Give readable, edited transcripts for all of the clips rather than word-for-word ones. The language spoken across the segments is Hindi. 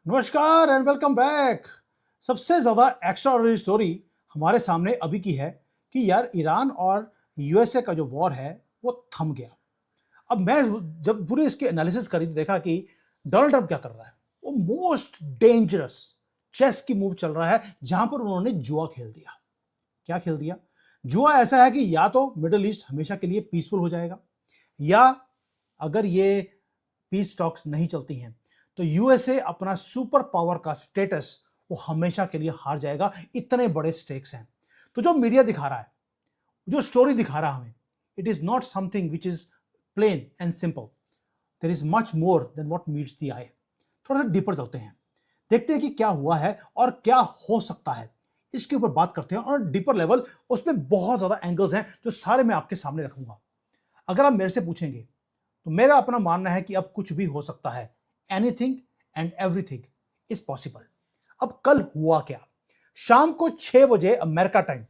नमस्कार एंड वेलकम बैक। सबसे ज्यादा एक्स्ट्राऑर्डिनरी स्टोरी हमारे सामने अभी की है कि यार ईरान और यूएसए का जो वॉर है वो थम गया। अब मैं जब पूरी इसकी एनालिसिस करी तो देखा कि डोनाल्ड ट्रंप क्या कर रहा है। वो मोस्ट डेंजरस चेस की मूव चल रहा है जहां पर उन्होंने जुआ खेल दिया। क्या खेल दिया? जुआ ऐसा है कि या तो मिडिल ईस्ट हमेशा के लिए पीसफुल हो जाएगा, या अगर ये पीस टॉक्स नहीं चलती हैं तो यूएसए अपना सुपर पावर का स्टेटस वो हमेशा के लिए हार जाएगा। इतने बड़े स्टेक्स हैं। तो जो मीडिया दिखा रहा है, जो स्टोरी दिखा रहा है हमें, it is not something which is plain and simple. There is much more than what meets the eye. थोड़ा सा डीपर चलते हैं, देखते हैं कि क्या हुआ है और क्या हो सकता है। इसके ऊपर बात करते हैं और डीपर लेवल उसमें बहुत ज्यादा एंगल्स हैं जो सारे मैं आपके सामने रखूंगा। अगर आप मेरे से पूछेंगे तो मेरा अपना मानना है कि अब कुछ भी हो सकता है। Anything and everything is possible. अब कल हुआ क्या? शाम को 6 बजे अमेरिका टाइम,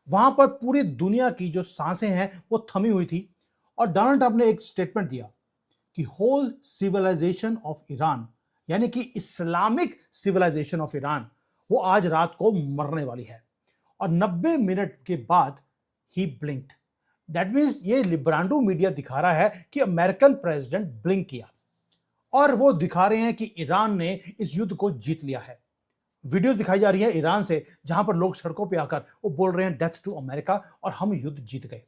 वहां पर पूरी दुनिया की जो सांसें हैं वो थमी हुई थी और डोनाल्ड ट्रंप ने एक स्टेटमेंट दिया कि होल सिविलाइजेशन ऑफ ईरान, यानी कि इस्लामिक सिविलाइजेशन ऑफ ईरान, वो आज रात को मरने वाली है। और 90 मिनट के बाद ही ब्लिंक्ड। दैट मीन्स ये लिब्रांडो मीडिया दिखा रहा है कि अमेरिकन प्रेसिडेंट ब्लिंक किया और वो दिखा रहे हैं कि ईरान ने इस युद्ध को जीत लिया है। वीडियोस दिखाई जा रही है ईरान से जहां पर लोग सड़कों पे आकर वो बोल रहे हैं डेथ टू अमेरिका और हम युद्ध जीत गए।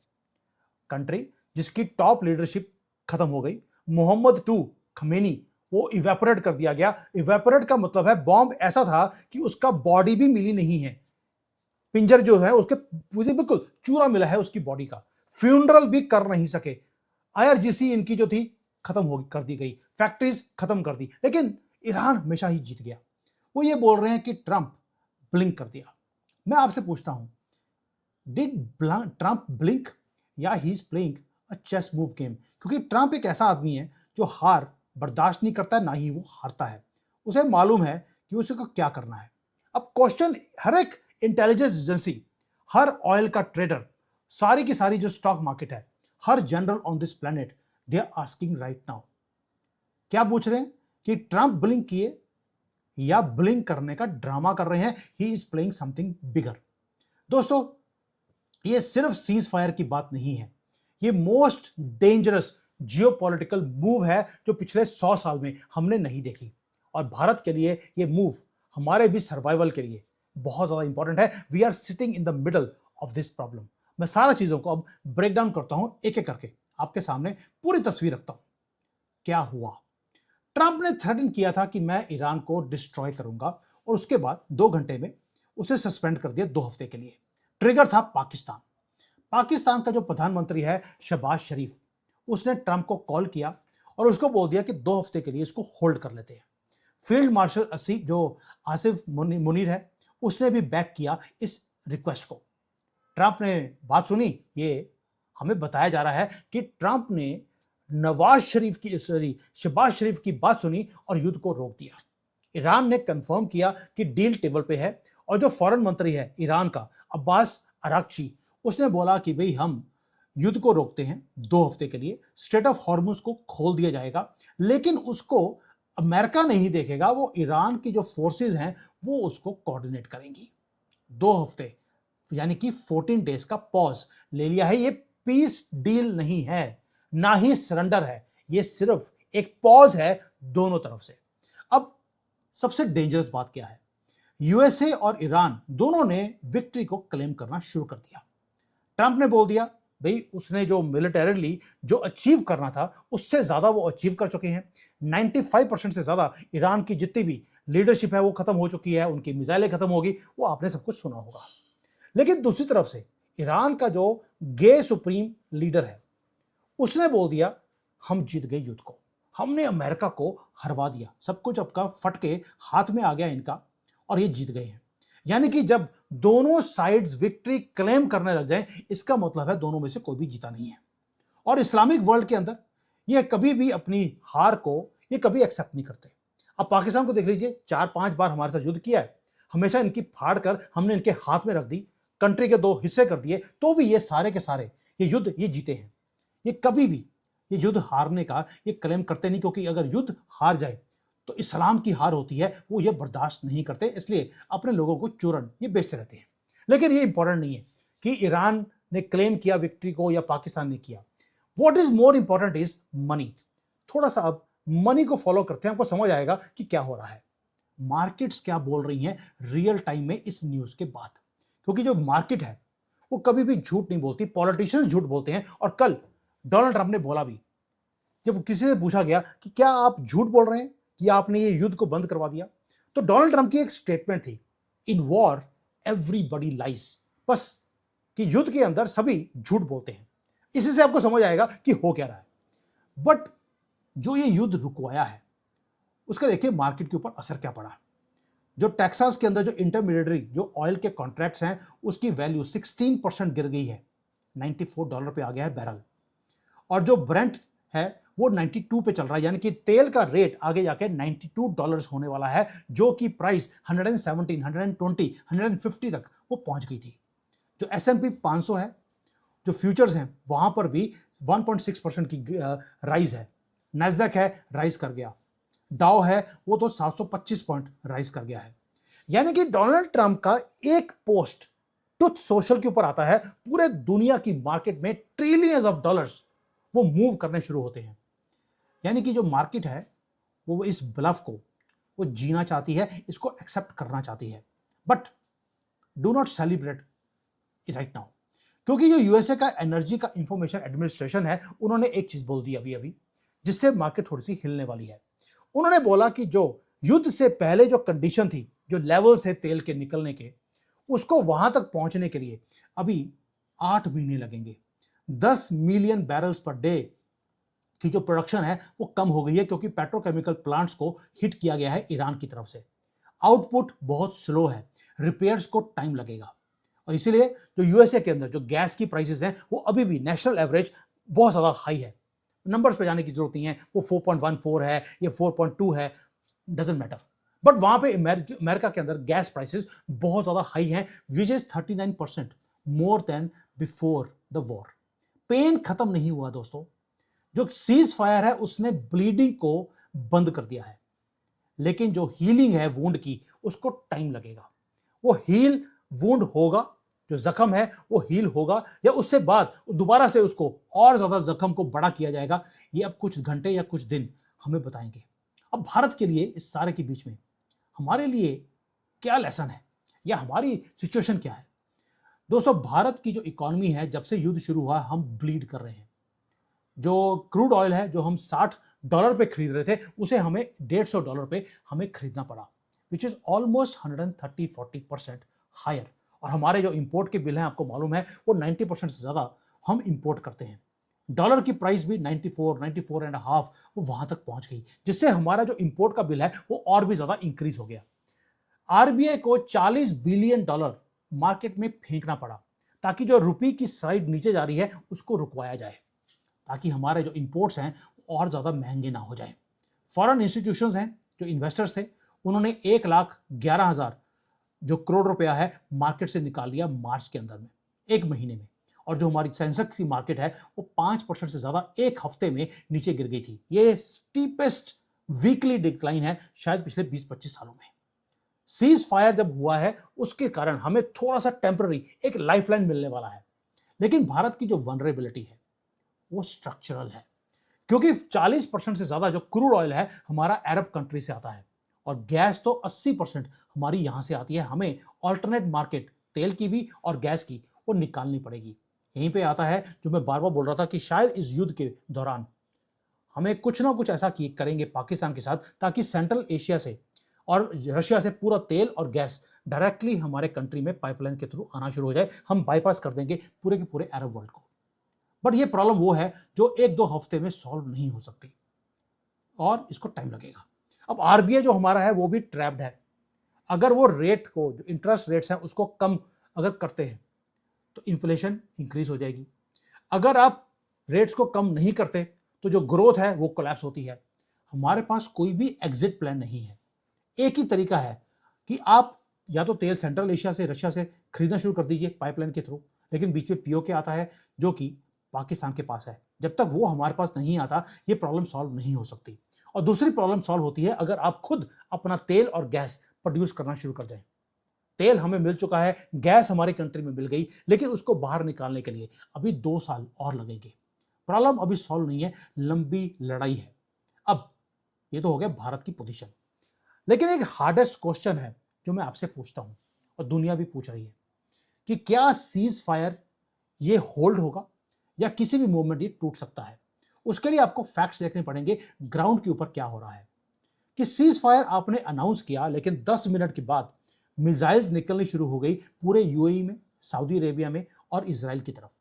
कंट्री जिसकी टॉप लीडरशिप खत्म हो गई, मोहम्मद टू खमेनी, वो इवेपोरेट कर दिया गया। इवेपोरेट का मतलब है बॉम्ब ऐसा था कि उसका बॉडी भी मिली नहीं है। पिंजर जो है उसके पूरे बिल्कुल चूरा मिला है उसकी बॉडी का। फ्यूनरल भी कर नहीं सके। आईआरजीसी इनकी जो थी खत्म हो कर दी गई, फैक्ट्रीज खत्म कर दी, लेकिन ईरान हमेशा ही जीत गया। वो ये बोल रहे हैं कि ट्रंप ब्लिंक कर दिया। मैं आपसे पूछता हूं, डिड ट्रंप ब्लिंक या he is playing a chess move game? क्योंकि ट्रंप एक ऐसा आदमी है जो हार बर्दाश्त नहीं करता है, ना ही वो हारता है। उसे मालूम है कि उसे को क्या करना है। अब क्वेश्चन हर एक इंटेलिजेंस एजेंसी, हर ऑयल का ट्रेडर, सारी की सारी जो स्टॉक मार्केट है, हर general on this planet, they are asking right now, क्या पूछ रहे हैं कि ट्रंप ब्लिंक किए या ब्लिंक करने का ड्रामा कर रहे हैं। ही इज प्लेइंग समथिंग बिगर। दोस्तों, ये सिर्फ सीज फायर की बात नहीं है, ये मोस्ट डेंजरस जियोपॉलिटिकल मूव है जो पिछले 100 साल में हमने नहीं देखी। और भारत के लिए ये मूव हमारे भी सर्वाइवल के लिए बहुत ज्यादा इंपॉर्टेंट है। We are sitting in the middle of this problem. मैं सारा चीजों को अब ब्रेक डाउन करता हूं, एक एक करके आपके सामने पूरी तस्वीर रखता हूं। क्या हुआ? ट्रंप ने थ्रेटन किया था कि मैं ईरान को डिस्ट्रॉय करूंगा और उसके बाद 2 घंटे में उसे सस्पेंड कर दिया 2 हफ्ते के लिए। ट्रिगर था पाकिस्तान। पाकिस्तान का जो प्रधानमंत्री है शहबाज शरीफ, उसने ट्रंप को कॉल किया और उसको बोल दिया कि 2 हफ्ते के लिए इसको होल्ड कर लेते हैं। फील्ड मार्शल असीफ जो आसिफ मुनीर है, उसने भी बैक किया इस रिक्वेस्ट को। ट्रंप ने बात सुनी। ये हमें बताया जा रहा है कि ट्रंप ने नवाज शरीफ की सॉरी शहबाज शरीफ की बात सुनी और युद्ध को रोक दिया। ईरान ने कंफर्म किया कि डील टेबल पे है और जो फॉरेन मंत्री है ईरान का अब्बास अराक्ची, उसने बोला कि भाई हम युद्ध को रोकते हैं 2 हफ्ते के लिए, स्ट्रेट ऑफ हॉर्मुज को खोल दिया जाएगा, लेकिन उसको अमेरिका नहीं देखेगा, वो ईरान की जो फोर्सेस हैं वो उसको कोऑर्डिनेट करेंगी। 2 हफ्ते यानी कि 14 डेज का पॉज ले लिया है। ये पीस डील नहीं है, ना ही सरेंडर है, ये सिर्फ एक पॉज है दोनों तरफ से। अब सबसे डेंजरस बात क्या है? यूएसए और ईरान दोनों ने विक्ट्री को क्लेम करना शुरू कर दिया। ट्रंप ने बोल दिया भाई उसने जो मिलिटरीली जो अचीव करना था उससे ज्यादा वो अचीव कर चुके हैं। 95% से ज्यादा ईरान की जितनी भी लीडरशिप है वो खत्म हो चुकी है, उनकी मिसाइलें खत्म होगी, वो आपने सब कुछ सुना होगा। लेकिन दूसरी तरफ से ईरान का जो गे सुप्रीम लीडर है, उसने बोल दिया हम जीत गए युद्ध को, हमने अमेरिका को हरवा दिया, सब कुछ आपका फट के हाथ में आ गया इनका और ये जीत गए हैं। यानी कि जब दोनों साइड्स विक्ट्री क्लेम करने लग जाए, इसका मतलब है दोनों में से कोई भी जीता नहीं है। और इस्लामिक वर्ल्ड के अंदर ये कभी भी अपनी हार को ये कभी एक्सेप्ट नहीं करते। अब पाकिस्तान को देख लीजिए, 4-5 बार हमारे साथ युद्ध किया है, हमेशा इनकी फाड़ कर हमने इनके हाथ में रख दी, कंट्री के 2 हिस्से कर दिए, तो भी ये सारे के सारे ये युद्ध ये जीते हैं। ये कभी भी ये युद्ध हारने का ये क्लेम करते नहीं, क्योंकि अगर युद्ध हार जाए तो इस्लाम की हार होती है, वो ये बर्दाश्त नहीं करते, इसलिए अपने लोगों को चूरन ये बेचते रहते हैं। लेकिन ये इंपॉर्टेंट नहीं है कि ईरान ने क्लेम किया विक्ट्री को या पाकिस्तान ने किया। What is more important is money. थोड़ा सा अब मनी को फॉलो करते हैं, आपको समझ आएगा कि क्या हो रहा है, मार्केट्स क्या बोल रही हैं रियल टाइम में इस न्यूज के बाद। क्योंकि जो मार्केट है वो कभी भी झूठ नहीं बोलती, पॉलिटिशियंस झूठ बोलते हैं। और कल डोनाल्ड ट्रंप ने बोला भी, जब किसी से पूछा गया कि क्या आप झूठ बोल रहे हैं कि आपने ये युद्ध को बंद करवा दिया, तो डोनाल्ड ट्रंप की एक स्टेटमेंट थी, इन वॉर एवरीबडी लाइज। बस कि युद्ध के अंदर सभी झूठ बोलते हैं। इसी से आपको समझ आएगा कि हो क्या रहा है। बट जो ये युद्ध रुकवाया है उसका देखिए मार्केट के ऊपर असर क्या पड़ा। जो टेक्सास के अंदर जो इंटरमीडिएटरी जो ऑयल के कॉन्ट्रैक्ट्स हैं उसकी वैल्यू 16% गिर गई है, $94 पे आ गया है बैरल। और जो ब्रेंट है वो 92 पे चल रहा है, यानी कि तेल का रेट आगे जाके $92 होने वाला है, जो कि प्राइस 117, 120, 150 तक वो पहुंच गई थी। जो S&P 500 है, जो फ्यूचर्स हैं वहां पर भी 1.6% की राइज है। नैस्डैक है राइज कर गया, डाउ है वो तो 725 पॉइंट राइज कर गया है। यानी कि डोनाल्ड ट्रंप का एक पोस्ट ट्रुथ सोशल के ऊपर आता है, पूरे दुनिया की मार्केट में ट्रिलियंस ऑफ डॉलर्स वो मूव करने शुरू होते हैं। यानी कि जो मार्केट है वो इस ब्लफ को वो जीना चाहती है, इसको एक्सेप्ट करना चाहती है। But do not celebrate right now, क्योंकि जो यूएसए का एनर्जी का इंफॉर्मेशन एडमिनिस्ट्रेशन है उन्होंने एक चीज बोल दी अभी जिससे मार्केट थोड़ी सी हिलने वाली है। उन्होंने बोला कि जो युद्ध से पहले जो कंडीशन थी, जो लेवल्स थे तेल के निकलने के, उसको वहां तक पहुंचने के लिए अभी 8 महीने लगेंगे। 10 मिलियन बैरल्स पर डे की जो प्रोडक्शन है वो कम हो गई है, क्योंकि पेट्रोकेमिकल प्लांट्स को हिट किया गया है ईरान की तरफ से। आउटपुट बहुत स्लो है, रिपेयर्स को टाइम लगेगा। और इसीलिए जो यूएसए के अंदर जो गैस की प्राइसेस हैं वो अभी भी नेशनल एवरेज बहुत ज्यादा हाई है। नंबर्स पे जाने की जरूरत नहीं है, वो 4.14 है या 4.2 है, डजंट मैटर। बट वहां पे अमेरिका के अंदर गैस प्राइसेस बहुत ज्यादा हाई हैं, which is 39% more than before the war. Pain खत्म नहीं हुआ दोस्तों। जो सीज फायर है उसने ब्लीडिंग को बंद कर दिया है, लेकिन जो हीलिंग है वुंड की उसको टाइम लगेगा। वो हील वुंड होगा, जो जख्म है वो हील होगा, या उससे बाद दोबारा से उसको और ज्यादा जख्म को बड़ा किया जाएगा, ये अब कुछ घंटे या कुछ दिन हमें बताएंगे। अब भारत के लिए इस सारे के बीच में हमारे लिए क्या लेसन है या हमारी सिचुएशन क्या है। दोस्तों भारत की जो इकोनॉमी है, जब से युद्ध शुरू हुआ हम ब्लीड कर रहे हैं। जो क्रूड ऑयल है जो हम $60 पे खरीद रहे थे उसे हमें $150 पे हमें खरीदना पड़ा, विच इज ऑलमोस्ट 130-40% हायर। और हमारे जो इंपोर्ट के बिल हैं आपको मालूम है वो 90% से ज्यादा हम इंपोर्ट करते हैं। डॉलर की प्राइस भी 94, 94.5 वो वहां तक पहुंच गई, जिससे हमारा जो इंपोर्ट का बिल है वो और भी ज्यादा इंक्रीज हो गया। आरबीआई को $40 बिलियन मार्केट में फेंकना पड़ा, ताकि जो रुपये की स्लाइड नीचे जा रही है उसको रुकवाया जाए, ताकि हमारे जो इंपोर्ट्स हैं और ज़्यादा महंगे ना हो जाए। फॉरेन इंस्टीट्यूशंस हैं, जो इन्वेस्टर्स थे, उन्होंने 1,11,000 जो करोड़ रुपया है मार्केट से निकाल लिया मार्च के अंदर में, एक महीने में। और जो हमारी सेंसेक्स की मार्केट है वो 5% से ज़्यादा एक हफ्ते में नीचे गिर गई थी। ये स्टीपेस्ट वीकली डिक्लाइन है शायद पिछले 20-25 सालों में। सीज फायर जब हुआ है उसके कारण हमें थोड़ा सा टेम्पररी एक लाइफलाइन मिलने वाला है, लेकिन भारत की जो वनरेबिलिटी है वो स्ट्रक्चरल है, क्योंकि 40% से ज्यादा जो क्रूड ऑयल है हमारा अरब कंट्री से आता है, और गैस तो 80% हमारी यहां से आती है। हमें ऑल्टरनेट मार्केट तेल की भी और गैस की वो निकालनी पड़ेगी। यहीं पे आता है जो मैं बार बार बोल रहा था कि शायद इस युद्ध के दौरान हमें कुछ ना कुछ ऐसा करेंगे पाकिस्तान के साथ, ताकि सेंट्रल एशिया से और रशिया से पूरा तेल और गैस डायरेक्टली हमारे कंट्री में पाइपलाइन के थ्रू आना शुरू हो जाए। हम बाईपास कर देंगे पूरे के पूरे अरब वर्ल्ड को। बट ये प्रॉब्लम वो है जो 1-2 हफ्ते में सॉल्व नहीं हो सकती और इसको टाइम लगेगा। अब आरबीआई जो हमारा है वो भी ट्रैप्ड है। अगर वो रेट को, जो इंटरेस्ट रेट्स हैं उसको कम अगर करते हैं तो इन्फ्लेशन इंक्रीज हो जाएगी। अगर आप रेट्स को कम नहीं करते तो जो ग्रोथ है वो कोलैप्स होती है। हमारे पास कोई भी एग्जिट प्लान नहीं है। एक ही तरीका है कि आप या तो तेल सेंट्रल एशिया से, रशिया से खरीदना शुरू कर दीजिए पाइपलाइन के थ्रू, लेकिन बीच में पीओके आता है जो कि पाकिस्तान के पास है। जब तक वो हमारे पास नहीं आता ये प्रॉब्लम सॉल्व नहीं हो सकती। और दूसरी प्रॉब्लम सॉल्व होती है अगर आप खुद अपना तेल और गैस प्रोड्यूस करना शुरू कर जाएं। तेल हमें मिल चुका है, गैस हमारी कंट्री में मिल गई, लेकिन उसको बाहर निकालने के लिए अभी 2 साल और लगेंगे। प्रॉब्लम अभी सॉल्व नहीं है, लंबी लड़ाई है। अब ये तो हो गया भारत की पोजीशन, लेकिन एक हार्डेस्ट क्वेश्चन है जो मैं आपसे पूछता हूं और दुनिया भी पूछ रही है कि क्या सीज फायर ये होल्ड होगा या किसी भी मोमेंट ये टूट सकता है। उसके लिए आपको फैक्ट्स देखने पड़ेंगे, ग्राउंड के ऊपर क्या हो रहा है। कि सीज फायर आपने अनाउंस किया, लेकिन 10 मिनट के बाद मिसाइल्स निकलनी शुरू हो गई पूरे यूएई में, सऊदी अरेबिया में और इजराइल की तरफ।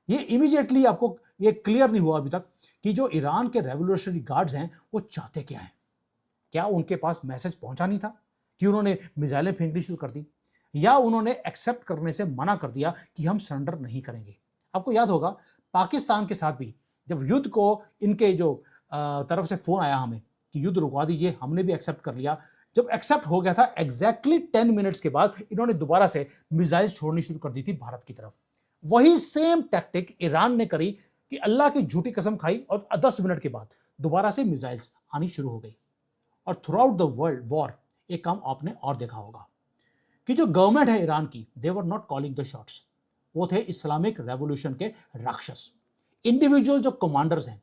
ये इमीडिएटली आपको ये क्लियर नहीं हुआ अभी तक कि जो ईरान के रेवोल्यूशनरी गार्ड्स हैं वो चाहते क्या हैं। क्या उनके पास मैसेज पहुंचा नहीं था कि उन्होंने मिसाइलें फेंकनी शुरू कर दी, या उन्होंने एक्सेप्ट करने से मना कर दिया कि हम सरेंडर नहीं करेंगे। आपको याद होगा पाकिस्तान के साथ भी जब युद्ध को इनके जो तरफ से फोन आया हमें कि युद्ध रुकवा दीजिए, हमने भी एक्सेप्ट कर लिया। जब एक्सेप्ट हो गया था एग्जैक्टली 10 मिनट्स के बाद इन्होंने दोबारा से मिसाइल छोड़नी शुरू कर दी थी भारत की तरफ। वही सेम टैक्टिक ईरान ने करी कि अल्लाह की झूठी कसम खाई और 10 मिनट के बाद दोबारा से मिसाइल्स आनी शुरू हो गई। और through out the world war एक काम आपने और देखा होगा कि जो गवर्नमेंट है ईरान की, they were not calling the shots. वो थे इस्लामिक रेवोल्यूशन के राक्षस। इंडिविजुअल जो कमांडर्स हैं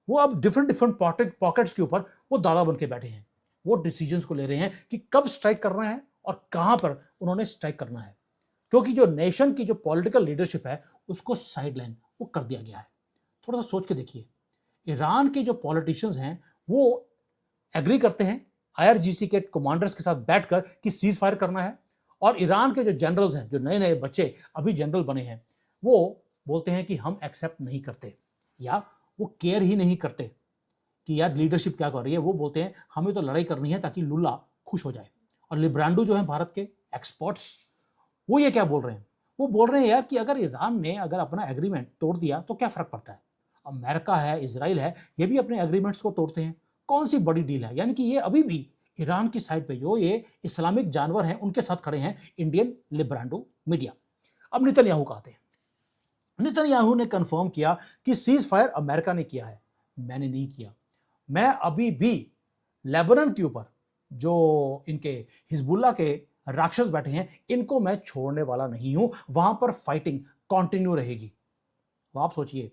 वो अब डिफरेंट डिफरेंट पॉकेट्स के ऊपर वो दादा बन के बैठे हैं। वो डिसीजंस को ले रहे हैं कि कब स्ट्राइक करना है और कहां पर उन्होंने स्ट्राइक करना है, क्योंकि जो नेशन की जो पॉलिटिकल लीडरशिप है उसको साइडलाइन वो कर दिया गया है। थोड़ा सा सोच के देखिए, ईरान के जो पॉलिटिशियंस हैं वो एग्री करते हैं आईआरजीसी के कमांडर्स के साथ बैठकर कि सीज फायर करना है, और ईरान के जो जनरल्स हैं, जो नए नए बच्चे अभी जनरल बने हैं, वो बोलते हैं कि हम एक्सेप्ट नहीं करते, या वो केयर ही नहीं करते कि यार लीडरशिप क्या कर रही है। वो बोलते हैं हमें तो लड़ाई करनी है ताकि लुल्ला खुश हो जाए। और लिब्रांडो जो है भारत के एक्सपर्ट्स, वो ये क्या बोल रहे हैं, वो बोल रहे हैं यार कि अगर ईरान ने अगर अपना एग्रीमेंट तोड़ दिया तो क्या फर्क पड़ता है। अमेरिका है, इजराइल है, ये भी अपने एग्रीमेंट्स को तोड़ते हैं, कौन सी बड़ी डील है। यानी कि ये अभी भी ईरान की साइड पे जो ये इस्लामिक जानवर हैं उनके साथ खड़े हैं इंडियन लिब्रांडो मीडिया। अब नेतन्याहू कहते हैं, नेतन्याहू ने कंफर्म किया कि सीज फायर अमेरिका ने किया है, मैंने नहीं किया। मैं अभी भी लेबनान के ऊपर जो इनके हिजबुल्ला के राक्षस बैठे हैं इनको मैं छोड़ने वाला नहीं हूं, वहां पर फाइटिंग कंटिन्यू रहेगी। तो आप सोचिए,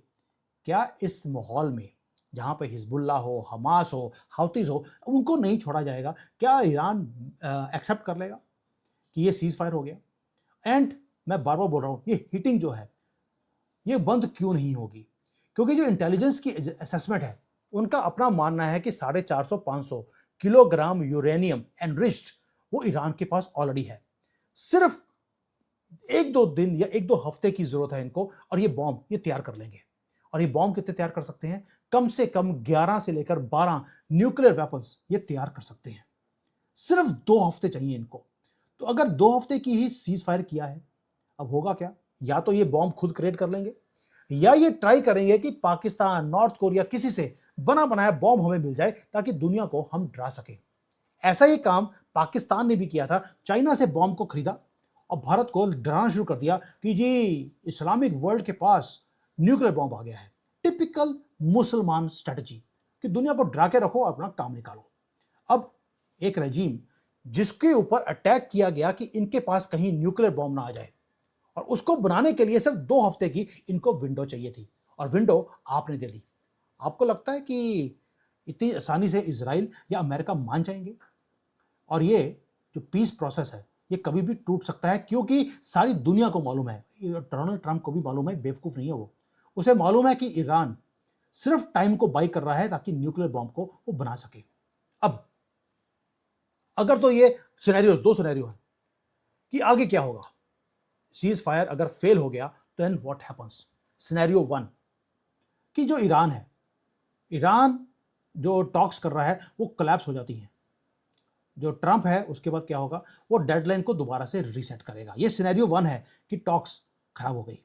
क्या इस माहौल में जहां पे हिजबुल्ला हो, हमास हो, हाउतीज हो, उनको नहीं छोड़ा जाएगा? क्या ईरान एक्सेप्ट कर लेगा कि ये सीज फायर हो गया? एंड मैं बार बार बोल रहा हूं, ये हिटिंग जो है ये बंद क्यों नहीं होगी? क्योंकि जो इंटेलिजेंस की असेसमेंट है उनका अपना मानना है कि 450-500 किलोग्राम यूरेनियम एनरिच्ड वो ईरान के पास ऑलरेडी है। सिर्फ 1-2 दिन या 1-2 हफ्ते की जरूरत है इनको, और ये बॉम्ब ये तैयार कर लेंगे। और ये बॉम्ब कितने तैयार कर सकते हैं? कम से कम 11 से लेकर 12 न्यूक्लियर वेपन्स ये तैयार कर सकते हैं। सिर्फ 2 हफ्ते चाहिए इनको। तो अगर 2 हफ्ते की ही सीज फायर किया है, अब होगा क्या? या तो ये बॉम्ब खुद क्रिएट कर लेंगे, या ये ट्राई करेंगे कि पाकिस्तान, नॉर्थ कोरिया, किसी से बना बनाया बॉम्ब हमें मिल जाए ताकि दुनिया को हम डरा सके। ऐसा ही काम पाकिस्तान ने भी किया था, चाइना से बॉम्ब को खरीदा और भारत को डराना शुरू कर दिया कि जी इस्लामिक वर्ल्ड के पास न्यूक्लियर बॉम्ब आ गया है। टिपिकल मुसलमान स्ट्रेटजी कि दुनिया को डरा के रखो और अपना काम निकालो। अब एक रजीम जिसके ऊपर अटैक किया गया कि इनके पास कहीं न्यूक्लियर बॉम्ब ना आ जाए, और उसको बनाने के लिए सिर्फ 2 हफ्ते की इनको विंडो चाहिए थी, और विंडो आपने दे दी। आपको लगता है कि इतनी आसानी से इजराइल या अमेरिका मान जाएंगे? और ये जो पीस प्रोसेस है ये कभी भी टूट सकता है, क्योंकि सारी दुनिया को मालूम है, डोनाल्ड ट्रंप को भी मालूम है, बेवकूफ नहीं है वो। उसे मालूम है कि ईरान सिर्फ टाइम को बाई कर रहा है ताकि न्यूक्लियर बॉम्ब को वो बना सके। अब अगर तो ये सिनेरियोस, 2 सिनेरियो है कि आगे क्या होगा। सीज फायर अगर फेल हो गया तो देन व्हाट हैपेंस? सिनेरियो 1 कि जो ईरान है, ईरान जो टॉक्स कर रहा है वो कोलैप्स हो जाती है। जो ट्रंप है उसके बाद क्या होगा, वो डेडलाइन को दोबारा से रीसेट करेगा। ये सिनेरियो 1 है कि टॉक्स खराब हो गई,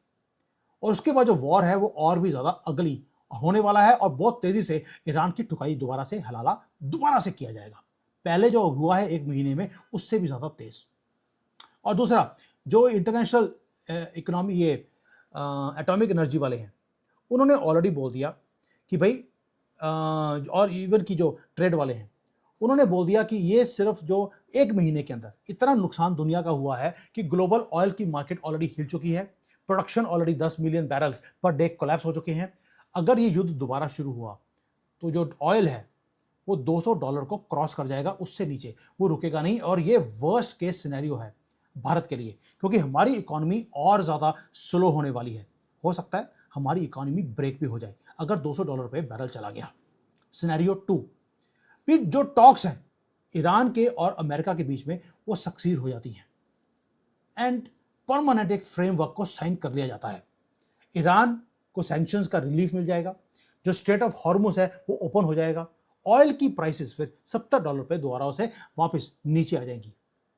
और उसके बाद जो वॉर है वो और भी ज्यादा अगली होने वाला है, और बहुत तेजी से ईरान की ठुकाई दोबारा से, हलाला दोबारा से किया जाएगा। पहले जो हुआ है 1 महीने में उससे भी ज्यादा तेज। और दूसरा, जो इंटरनेशनल इकोनॉमी, ये एटॉमिक एनर्जी वाले हैं, उन्होंने ऑलरेडी बोल दिया कि भाई और इवन की जो ट्रेड वाले हैं, उन्होंने बोल दिया कि ये सिर्फ जो 1 महीने के अंदर इतना नुकसान दुनिया का हुआ है कि ग्लोबल ऑयल की मार्केट ऑलरेडी हिल चुकी है, production already 10 million barrels per day collapse हो चुके हैं। अगर ये युद्ध दोबारा शुरू हुआ तो जो ऑयल है वो $200 को क्रॉस कर जाएगा, उससे नीचे वो रुकेगा नहीं। और ये वर्स्ट केस सिनेरियो है भारत के लिए, क्योंकि हमारी इकोनॉमी और ज़्यादा स्लो होने वाली है। हो सकता है हमारी इकोनॉमी ब्रेक भी हो जाए अगर $200 पे बैरल चला गया। सिनेरियो 2, फिर जो टॉक्स हैं ईरान के और अमेरिका के बीच में वो सक्सीड हो जाती हैं एंड परमानेंट एक फ्रेमवर्क को साइन कर लिया जाता है। ईरान को सैंक्शंस का रिलीफ मिल जाएगा, जो स्ट्रेट ऑफ हॉर्मुज है वो ओपन हो जाएगा, ऑयल की प्राइसेस फिर $70 पे दोबारा से वापस नीचे आ जाएंगी,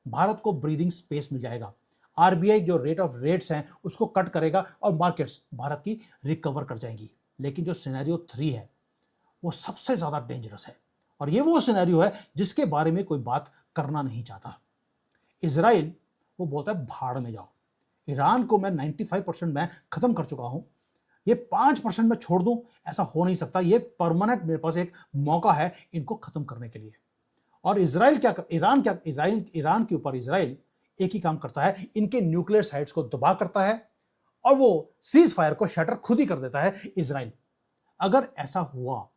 भारत को ब्रीदिंग स्पेस मिल जाएगा, आरबीआई जो रेट ऑफ रेट्स हैं उसको कट करेगा और मार्केट्स भारत की रिकवर कर जाएंगी। लेकिन जो सिनेरियो 3 है वो सबसे ज़्यादा डेंजरस है, और ये वो सिनेरियो है जिसके बारे में कोई बात करना नहीं चाहता। इजराइल वो बोलता है भाड़ में जाओ, ईरान को मैं 95% मैं खत्म कर चुका हूं, ये 5% मैं छोड़ दूं, ऐसा हो नहीं सकता, ये परमानेंट मेरे पास एक मौका है इनको खत्म करने के लिए। और इजराइल क्या कर, ईरान के ऊपर इजराइल एक ही काम करता है, इनके न्यूक्लियर साइट्स को दबा करता है और वो सीज फायर को शटर खुद ही कर देता है इजराइल। अगर ऐसा हुआ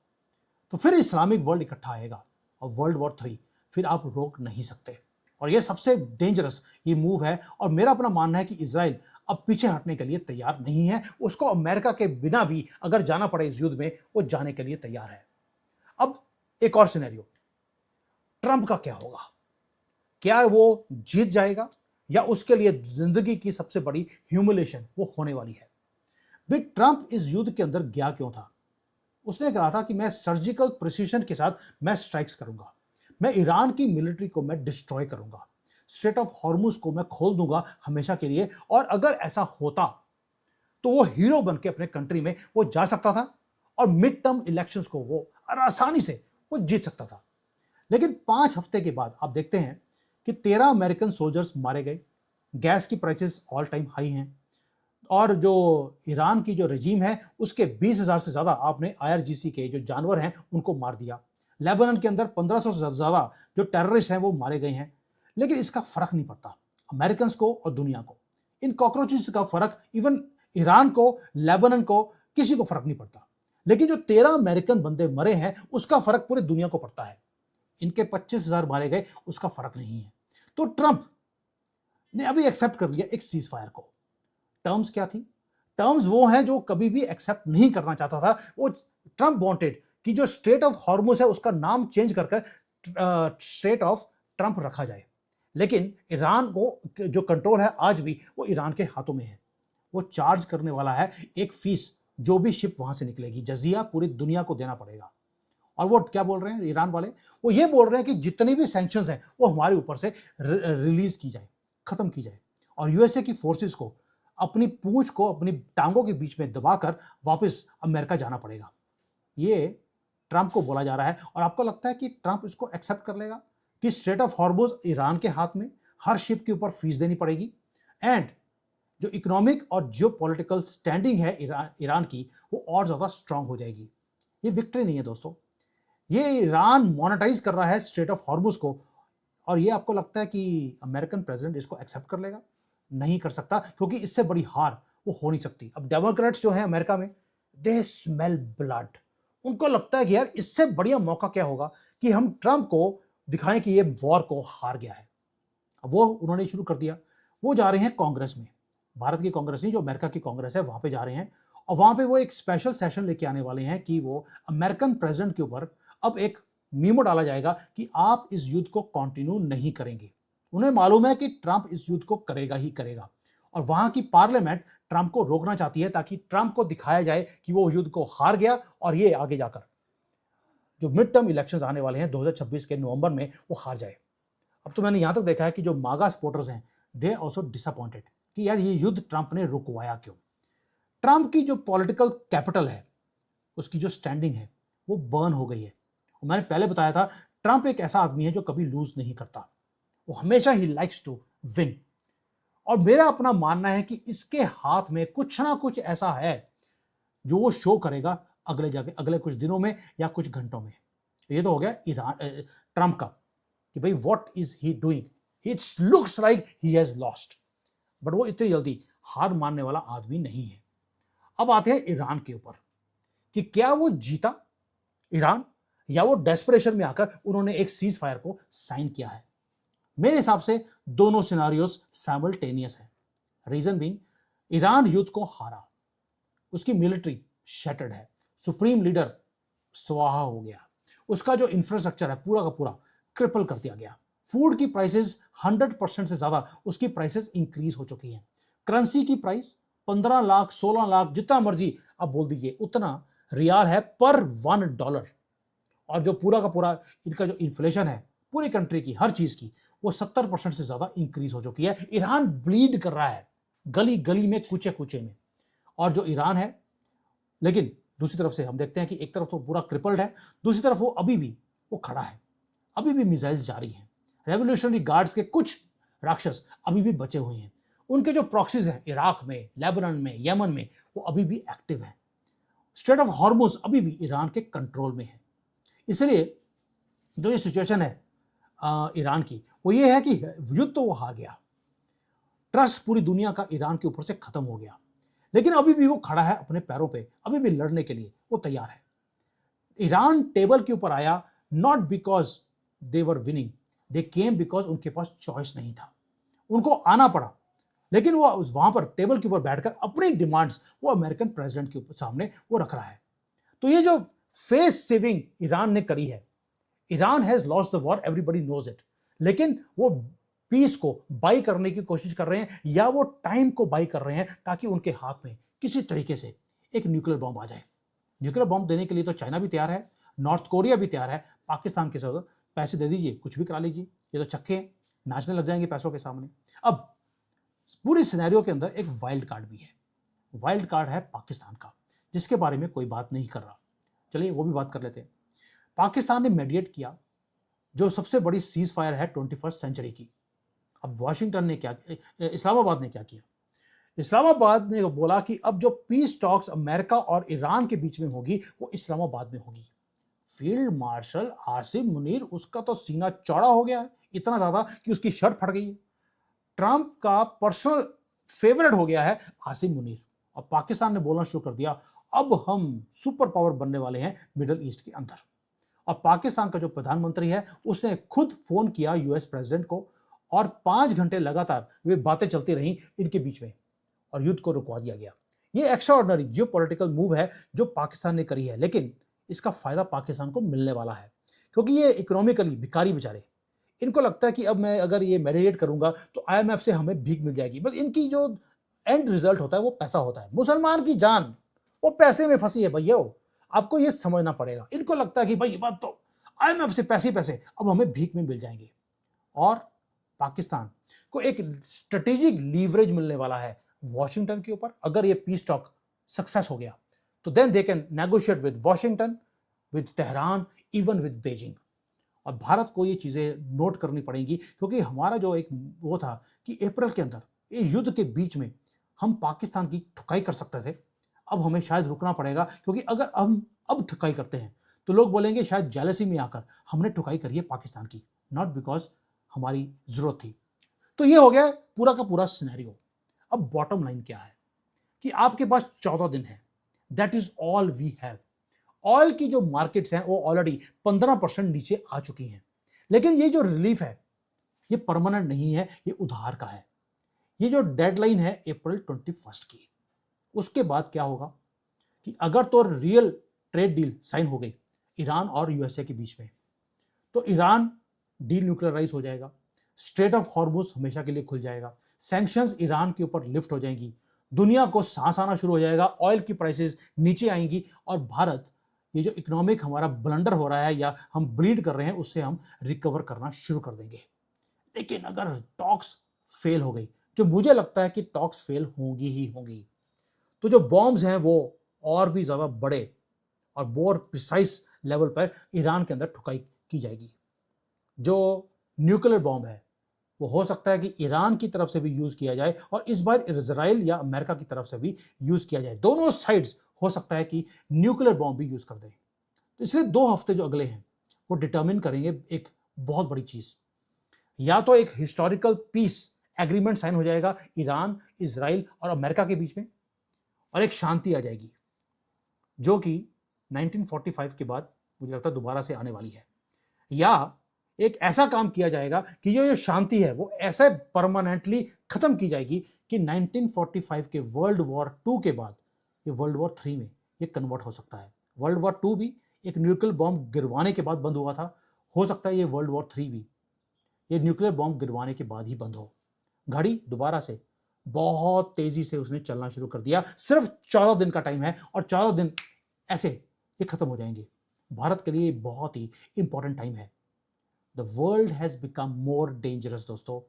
तो फिर इस्लामिक वर्ल्ड इकट्ठा आएगा और वर्ल्ड वॉर 3 फिर आप रोक नहीं सकते। और ये सबसे डेंजरस ये मूव है, और मेरा अपना मानना है कि इजराइल अब पीछे हटने के लिए तैयार नहीं है, उसको अमेरिका के बिना भी अगर जाना पड़े इस युद्ध में वो जाने के लिए तैयार है। अब एक और सिनेरियो, ट्रंप का क्या होगा? क्या वो जीत जाएगा या उसके लिए जिंदगी की सबसे बड़ी ह्यूमिलेशन वो होने वाली है? भाई ट्रंप इस युद्ध के अंदर गया क्यों था? उसने कहा था कि मैं सर्जिकल प्रिसीजन के साथ मैं स्ट्राइक्स करूंगा, मैं ईरान की मिलिट्री को मैं डिस्ट्रॉय करूंगा, स्ट्रेट ऑफ हॉर्मुज को मैं खोल दूंगा हमेशा के लिए, और अगर ऐसा होता तो वो हीरो बन के अपने कंट्री में वो जा सकता था और मिड टर्म इलेक्शंस को वो आसानी से वो जीत सकता था। लेकिन 5 हफ्ते के बाद आप देखते हैं कि 13 अमेरिकन सोल्जर्स मारे गए, गैस की प्राइसेस ऑल टाइम हाई हैं, और जो ईरान की जो रजीम है उसके 20,000 से ज़्यादा आपने आईआरजीसी के जो जानवर हैं उनको मार दिया। लेबनान के अंदर 1500 से ज़्यादा जो टेररिस्ट हैं वो मारे गए हैं। लेकिन इसका फ़र्क नहीं पड़ता अमेरिकन को और दुनिया को, इन कॉकरोचेस का फ़र्क इवन ईरान को, लेबनान को, किसी को फ़र्क नहीं पड़ता। लेकिन जो 13 अमेरिकन बंदे मरे हैं उसका फ़र्क पूरी दुनिया को पड़ता है। इनके 25,000 मारे गए उसका फ़र्क नहीं है। तो ट्रंप ने अभी एक्सेप्ट कर लिया एक सीज फायर को। टर्म्स क्या थी? टर्म्स वो हैं जो कभी भी एक्सेप्ट नहीं करना चाहता था। वो ट्रंप वांटेड कि जो स्ट्रेट ऑफ हॉर्मुज है उसका नाम चेंज कर स्ट्रेट ऑफ ट्रंप रखा जाए। लेकिन ईरान को जो कंट्रोल है आज भी वो ईरान के हाथों में है। वो चार्ज करने वाला है एक फीस, जो भी शिप वहां से निकलेगी जजिया पूरी दुनिया को देना पड़ेगा। और वो क्या बोल रहे हैं ईरान वाले? वो ये बोल रहे हैं कि जितनी भी सैंक्शंस हैं वो हमारे ऊपर से रिलीज की जाए, खत्म की जाए, और यूएसए की फोर्सेस को अपनी पूंछ को अपनी टांगों के बीच में दबाकर वापस अमेरिका जाना पड़ेगा। ये ट्रंप को बोला जा रहा है। और आपको लगता है कि ट्रंप इसको एक्सेप्ट कर लेगा कि स्ट्रेट ऑफ हॉर्मुज ईरान के हाथ में, हर शिप के ऊपर फीस देनी पड़ेगी, एंड जो इकोनॉमिक और जियोपॉलिटिकल स्टैंडिंग है ईरान की वो और ज़्यादा स्ट्रांग हो जाएगी? ये विक्ट्री नहीं है दोस्तों, ये ईरान मोनेटाइज कर रहा है स्ट्रेट ऑफ हॉर्मुज को। और ये आपको लगता है कि अमेरिकन प्रेसिडेंट इसको एक्सेप्ट कर लेगा? नहीं कर सकता, क्योंकि इससे बड़ी हार वो हो नहीं सकती। अब डेमोक्रेट्स जो हैं अमेरिका में, दे स्मेल ब्लड। उनको लगता है कि यार इससे बढ़िया मौका क्या होगा कि हम ट्रंप को दिखाएं कि ये वॉर को हार गया है। अब वो उन्होंने शुरू कर दिया, वो जा रहे हैं कांग्रेस में, भारत की कांग्रेस नहीं, जो अमेरिका की कांग्रेस है वहां पे जा रहे हैं, और वहां पे वो एक स्पेशल सेशन लेके आने वाले हैं कि वो अमेरिकन प्रेसिडेंट के ऊपर अब एक मीमो डाला जाएगा कि आप इस युद्ध को कंटिन्यू नहीं करेंगे। उन्हें मालूम है कि ट्रंप इस युद्ध को करेगा ही करेगा, और वहां की पार्लियामेंट ट्रंप को रोकना चाहती है ताकि ट्रंप को दिखाया जाए कि वो युद्ध को हार गया, और ये आगे जाकर जो मिड टर्म इलेक्शंस आने वाले हैं 2026 के नवंबर में वो हार जाए। अब तो मैंने यहां तक देखा है कि जो मागा सपोर्टर्स हैं दे आल्सो डिसअपॉइंटेड कि यार ये युद्ध ट्रंप ने रुकवाया क्यों। ट्रंप की जो पॉलिटिकल कैपिटल है, उसकी जो स्टैंडिंग है वो बर्न हो गई है। और मैंने पहले बताया था ट्रंप एक ऐसा आदमी है जो कभी लूज नहीं करता, वो हमेशा ही लाइक्स टू विन। और मेरा अपना मानना है कि इसके हाथ में कुछ ना कुछ ऐसा है जो वो शो करेगा अगले कुछ दिनों में या कुछ घंटों में। ये तो हो गया ट्रंप का कि भाई what is he doing, it looks like he has lost, but वो इतनी जल्दी हार मानने वाला आदमी नहीं है। अब आते हैं ईरान के ऊपर कि क्या वो जीता ईरान, या वो डेस्परेशन में आकर उन्होंने एक सीज फायर को साइन किया है। मेरे हिसाब से दोनों सिनारियोस साइमल्टेनियस है। रीजन बीइंग, ईरान युद्ध को हारा, उसकी मिलिट्री शैटर्ड है, सुप्रीम लीडर स्वाहा हो गया, उसका जो इंफ्रास्ट्रक्चर है पूरा का पूरा क्रिपल कर दिया गया, फूड की प्राइसेस 100% से ज्यादा उसकी प्राइसेस इंक्रीज हो चुकी हैं, करेंसी की प्राइस 15 लाख 16 लाख जितना मर्जी आप बोल दीजिए उतना रियाल है पर $1, और जो पूरा का पूरा इनका जो इन्फ्लेशन है पूरी कंट्री की हर चीज की वो 70% से ज्यादा इंक्रीज हो चुकी है। ईरान ब्लीड कर रहा है गली गली में, कूचे कूचे में। और जो ईरान है, लेकिन दूसरी तरफ से हम देखते हैं कि एक तरफ तो पूरा क्रिपल्ड है, दूसरी तरफ वो अभी भी वो खड़ा है, अभी भी मिसाइल्स जारी हैं, रेवोल्यूशनरी गार्ड्स के कुछ राक्षस अभी भी बचे हुए हैं, उनके जो प्रॉक्सीज हैं इराक में, लेबनान में, यमन में, वो अभी भी एक्टिव है। स्ट्रेट ऑफ हॉर्मुज अभी भी ईरान के कंट्रोल में है। इसलिए जो ये सिचुएशन है ईरान की, वो ये है कि युद्ध तो वो हार गया, ट्रस्ट पूरी दुनिया का ईरान के ऊपर से खत्म हो गया, लेकिन अभी भी वो खड़ा है अपने पैरों पे, अभी भी लड़ने के लिए वो तैयार है। ईरान टेबल के ऊपर आया not because they were winning, they came because उनके पास चॉइस नहीं था, उनको आना पड़ा, लेकिन वो वहां पर टेबल के ऊपर बैठकर अपनी डिमांड्स वो अमेरिकन प्रेसिडेंट के सामने वो रख रहा है। तो ये जो फेस सेविंग ईरान ने करी है, Iran has lost the war, everybody knows it, लेकिन वो पीस को बाई करने की कोशिश कर रहे हैं या वो टाइम को बाई कर रहे हैं ताकि उनके हाथ में किसी तरीके से एक न्यूक्लियर बॉम्ब आ जाए। न्यूक्लियर बॉम्ब देने के लिए तो चाइना भी तैयार है, नॉर्थ कोरिया भी तैयार है, पाकिस्तान के साथ पैसे दे दीजिए, कुछ भी करा लीजिए, ये तो चक्के हैं, नाचने लग जाएंगे पैसों के सामने। अब पूरी सिनेरियो के अंदर एक वाइल्ड कार्ड भी है, वाइल्ड कार्ड है पाकिस्तान का, जिसके बारे में कोई बात नहीं कर रहा। चलिए वो भी बात कर लेते हैं। पाकिस्तान ने मेडिएट किया जो सबसे बड़ी सीज फायर है 21st सेंचुरी की। अब वाशिंगटन ने क्या, इस्लामाबाद ने क्या किया? इस्लामाबाद ने बोला कि अब जो पीस टॉक्स अमेरिका और ईरान के बीच में होगी वो इस्लामाबाद में होगी। फील्ड मार्शल आसिम मुनीर, उसका तो सीना चौड़ा हो गया है, इतना ज्यादा कि उसकी शर्ट फट गई है। ट्रंप का पर्सनल फेवरेट हो गया है आसिम मुनीर, और पाकिस्तान ने बोलना शुरू कर दिया अब हम सुपर पावर बनने वाले हैं मिडिल ईस्ट के अंदर। और पाकिस्तान का जो प्रधानमंत्री है उसने खुद फोन किया यूएस प्रेसिडेंट को, और 5 घंटे लगातार वे बातें चलती रहीं इनके बीच में, और युद्ध को रुकवा दिया गया। ये एक्स्ट्राऑर्डिनरी जियोपॉलिटिकल मूव है जो पाकिस्तान ने करी है, लेकिन इसका फायदा पाकिस्तान को मिलने वाला है, क्योंकि ये इकोनॉमिकली भिखारी बेचारे, इनको लगता है कि अब मैं अगर ये मेडिएट करूंगा तो आईएमएफ से हमें भीख मिल जाएगी, बस इनकी जो एंड रिजल्ट होता है वो पैसा होता है। मुसलमान की जान वो पैसे में फंसी है भैया, आपको ये समझना पड़ेगा। इनको लगता है कि भाई ये बात तो आईएमएफ से पैसे पैसे अब हमें भीख में मिल जाएंगे, और पाकिस्तान को एक स्ट्रेटेजिक लीवरेज मिलने वाला है वॉशिंगटन के ऊपर। अगर ये पीस टॉक सक्सेस हो गया तो then they can negotiate with Washington, with Tehran, even with Beijing. और भारत को ये चीजें नोट करनी पड़ेंगी, क्योंकि हमारा जो एक वो था कि अप्रैल के अंदर ये युद्ध के बीच में हम पाकिस्तान की ठुकाई कर सकते थे, अब हमें शायद रुकना पड़ेगा, क्योंकि अगर हम अब ठुकाई करते हैं तो लोग बोलेंगे शायद जेलसी में आकर हमने ठुकाई करी है पाकिस्तान की, नॉट बिकॉज हमारी जरूरत थी। तो ये हो गया पूरा का पूरा सिनेरियो। अब बॉटम लाइन क्या है कि आपके पास 14 दिन है, that is all we have. Oil की जो मार्केट्स हैं वो ऑलरेडी 15% नीचे आ चुकी हैं, लेकिन ये जो रिलीफ है ये परमानेंट नहीं है, ये उधार का है। ये जो डेडलाइन है अप्रैल 21 की, उसके बाद क्या होगा कि अगर तो रियल ट्रेड डील साइन हो गई ईरान और यूएसए के बीच में, तो ईरान डील न्यूक्लियराइज हो जाएगा, स्ट्रेट ऑफ हॉर्मुज हमेशा के लिए खुल जाएगा, सैंक्शंस ईरान के ऊपर लिफ्ट हो जाएंगी, दुनिया को सांस आना शुरू हो जाएगा, ऑयल की प्राइसेस नीचे आएंगी, और भारत ये जो इकोनॉमिक हमारा ब्लंडर हो रहा है या हम ब्लीड कर रहे हैं उससे हम रिकवर करना शुरू कर देंगे। लेकिन अगर टॉक्स फेल हो गई, जो मुझे लगता है कि टॉक्स फेल होंगी ही होंगी, तो जो बॉम्ब्स हैं वो और भी ज्यादा बड़े और मोर प्रिसाइज लेवल पर ईरान के अंदर ठुकाई की जाएगी। जो न्यूक्लियर बॉम्ब है वो हो सकता है कि ईरान की तरफ से भी यूज किया जाए, और इस बार इजराइल या अमेरिका की तरफ से भी यूज किया जाए। दोनों साइड्स हो सकता है कि न्यूक्लियर बॉम्ब भी यूज कर दें। तो इसलिए 2 हफ्ते जो अगले हैं वो डिटर्मिन करेंगे एक बहुत बड़ी चीज। या तो एक हिस्टोरिकल पीस एग्रीमेंट साइन हो जाएगा ईरान, इजराइल और अमेरिका के बीच में, और एक शांति आ जाएगी जो कि 1945 के बाद मुझे लगता है दोबारा से आने वाली है। या एक ऐसा काम किया जाएगा कि जो शांति है वो ऐसे परमानेंटली खत्म की जाएगी कि 1945 के वर्ल्ड वॉर 2 के बाद ये वर्ल्ड वॉर 3 में ये कन्वर्ट हो सकता है। वर्ल्ड वॉर 2 भी एक न्यूक्लियर बॉम्ब गिरवाने के बाद बंद हुआ था, हो सकता है ये वर्ल्ड वॉर 3 भी ये न्यूक्लियर बॉम्ब गिरवाने के बाद ही बंद हो। घड़ी दोबारा से बहुत तेजी से उसने चलना शुरू कर दिया। सिर्फ 14 दिन का टाइम है और 14 दिन ऐसे ये खत्म हो जाएंगे। भारत के लिए बहुत ही इंपॉर्टेंट टाइम है। The world has become more dangerous दोस्तों,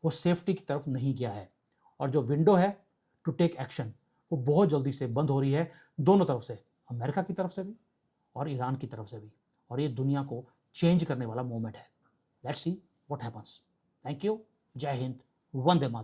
वो सेफ्टी की तरफ नहीं गया है और जो विंडो है टू टेक एक्शन वो बहुत जल्दी से बंद हो रही है, दोनों तरफ से, अमेरिका की तरफ से भी और ईरान की तरफ से भी। और ये दुनिया को चेंज करने वाला मोमेंट है। Let's see what happens. Thank you. जय हिंद। वंदे मातरम।